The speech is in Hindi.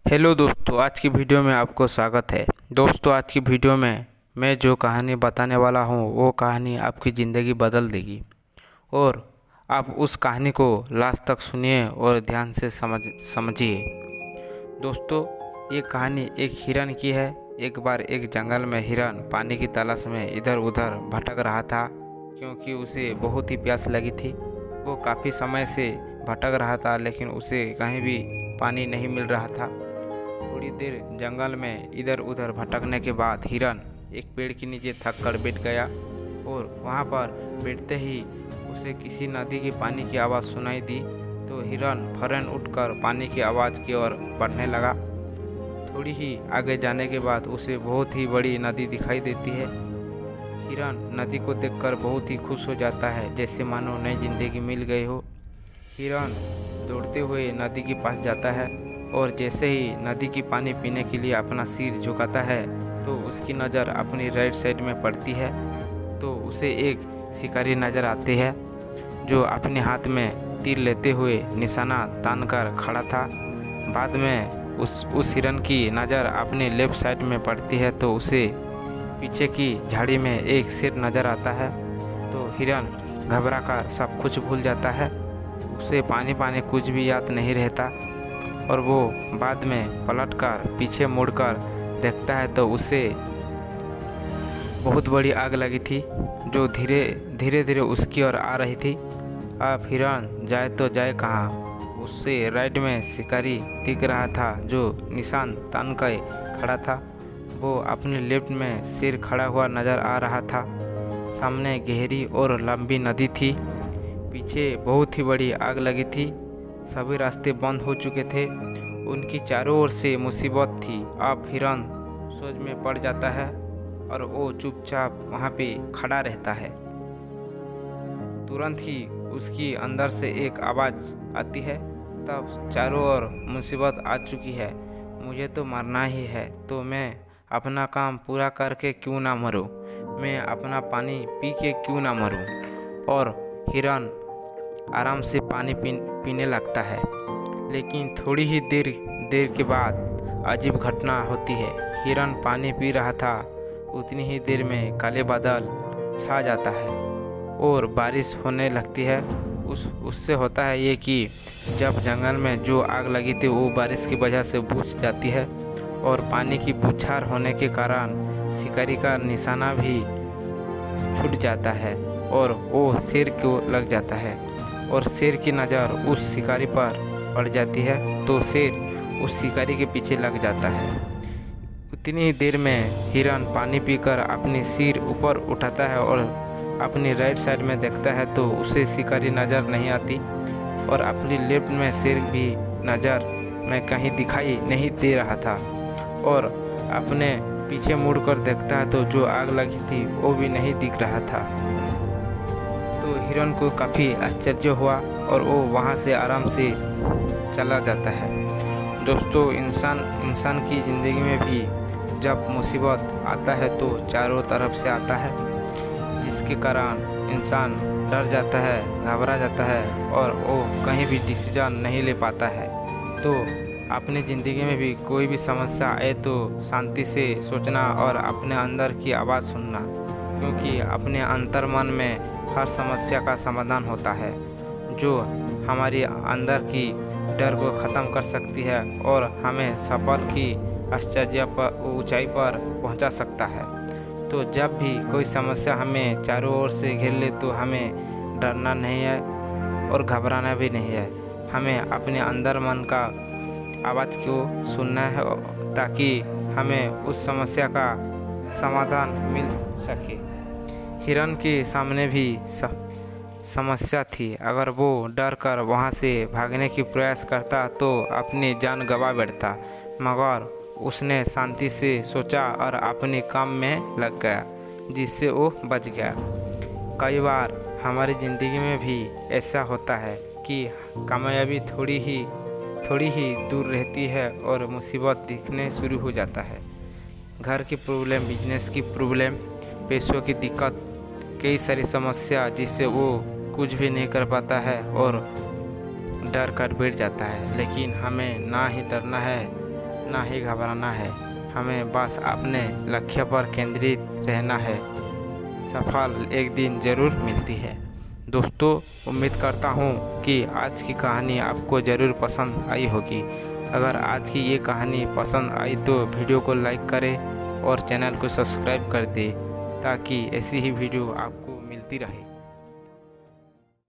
हेलो दोस्तों, आज की वीडियो में आपको स्वागत है। दोस्तों, आज की वीडियो में मैं जो कहानी बताने वाला हूँ वो कहानी आपकी ज़िंदगी बदल देगी और आप उस कहानी को लास्ट तक सुनिए और ध्यान से समझिए। दोस्तों, ये कहानी एक हिरन की है। एक बार एक जंगल में हिरन पानी की तलाश में इधर उधर भटक रहा था क्योंकि उसे बहुत ही प्यास लगी थी। वो काफ़ी समय से भटक रहा था लेकिन उसे कहीं भी पानी नहीं मिल रहा था। थोड़ी देर जंगल में इधर उधर भटकने के बाद हिरन एक पेड़ के नीचे थक कर बैठ गया और वहाँ पर बैठते ही उसे किसी नदी की पानी की आवाज़ सुनाई दी। तो हिरन फौरन उठकर पानी की आवाज़ की ओर बढ़ने लगा। थोड़ी ही आगे जाने के बाद उसे बहुत ही बड़ी नदी दिखाई देती है। हिरन नदी को देखकर बहुत ही खुश हो जाता है, जैसे मानो नई जिंदगी मिल गई हो। हिरन दौड़ते हुए नदी के पास जाता है और जैसे ही नदी की पानी पीने के लिए अपना सिर झुकाता है तो उसकी नज़र अपनी राइट साइड में पड़ती है। तो उसे एक शिकारी नज़र आती है जो अपने हाथ में तीर लेते हुए निशाना तानकर खड़ा था। बाद में उस हिरन की नज़र अपनी लेफ्ट साइड में पड़ती है तो उसे पीछे की झाड़ी में एक शेर नज़र आता है। तो हिरन घबरा कर सब कुछ भूल जाता है। उसे पानी कुछ भी याद नहीं रहता और वो बाद में पलटकर पीछे मुड़कर देखता है तो उसे बहुत बड़ी आग लगी थी जो धीरे धीरे उसकी ओर आ रही थी। अब हिरन जाए तो जाए कहाँ। उससे राइट में शिकारी दिख रहा था जो निशान तान कर खड़ा था। वो अपने लेफ्ट में शेर खड़ा हुआ नज़र आ रहा था। सामने गहरी और लंबी नदी थी। पीछे बहुत ही बड़ी आग लगी थी। सभी रास्ते बंद हो चुके थे। उनकी चारों ओर से मुसीबत थी। अब हिरन सोच में पड़ जाता है और वो चुपचाप वहाँ पे खड़ा रहता है। तुरंत ही उसकी अंदर से एक आवाज़ आती है, तब चारों ओर मुसीबत आ चुकी है। मुझे तो मरना ही है, तो मैं अपना काम पूरा करके क्यों ना मरूं, मैं अपना पानी पी के क्यों ना मरूं। और हिरन आराम से पानी पीने लगता है। लेकिन थोड़ी ही देर के बाद अजीब घटना होती है। हिरन पानी पी रहा था, उतनी ही देर में काले बादल छा जाता है और बारिश होने लगती है। उससे होता है ये कि जब जंगल में जो आग लगी थी वो बारिश की वजह से बुझ जाती है और पानी की बौछार होने के कारण शिकारी का निशाना भी छूट जाता है और वो शेर को लग जाता है और शेर की नज़र उस शिकारी पर पड़ जाती है तो शेर उस शिकारी के पीछे लग जाता है। उतनी ही देर में हिरन पानी पीकर अपनी सिर ऊपर उठाता है और अपनी राइट साइड में देखता है तो उसे शिकारी नज़र नहीं आती और अपनी लेफ्ट में शेर भी नज़र में कहीं दिखाई नहीं दे रहा था। और अपने पीछे मुड़कर देखता है तो जो आग लगी थी वो भी नहीं दिख रहा था। तो हिरन को काफ़ी आश्चर्य हुआ और वो वहाँ से आराम से चला जाता है। दोस्तों, इंसान की ज़िंदगी में भी जब मुसीबत आता है तो चारों तरफ से आता है, जिसके कारण इंसान डर जाता है, घबरा जाता है और वो कहीं भी डिसीजन नहीं ले पाता है। तो अपनी ज़िंदगी में भी कोई भी समस्या आए तो शांति से सोचना और अपने अंदर की आवाज़ सुनना, क्योंकि अपने अंतर मन में हर समस्या का समाधान होता है जो हमारी अंदर की डर को ख़त्म कर सकती है और हमें सफल की आश्चर्य पर ऊंचाई पर पहुंचा सकता है। तो जब भी कोई समस्या हमें चारों ओर से घेर ले तो हमें डरना नहीं है और घबराना भी नहीं है। हमें अपने अंदर मन का आवाज़ को सुनना है ताकि हमें उस समस्या का समाधान मिल सके। हिरन के सामने भी समस्या थी। अगर वो डर कर वहाँ से भागने की प्रयास करता तो अपनी जान गंवा बैठता, मगर उसने शांति से सोचा और अपने काम में लग गया, जिससे वो बच गया। कई बार हमारी ज़िंदगी में भी ऐसा होता है कि कामयाबी थोड़ी ही दूर रहती है और मुसीबत दिखने शुरू हो जाता है। घर की प्रॉब्लम, बिजनेस की प्रॉब्लम, पैसों की दिक्कत, कई सारी समस्या जिससे वो कुछ भी नहीं कर पाता है और डर कर बैठ जाता है। लेकिन हमें ना ही डरना है ना ही घबराना है, हमें बस अपने लक्ष्य पर केंद्रित रहना है। सफल एक दिन ज़रूर मिलती है। दोस्तों, उम्मीद करता हूँ कि आज की कहानी आपको ज़रूर पसंद आई होगी। अगर आज की ये कहानी पसंद आई तो वीडियो को लाइक करें और चैनल को सब्सक्राइब कर दें ताकि ऐसी ही वीडियो आपको मिलती रहे।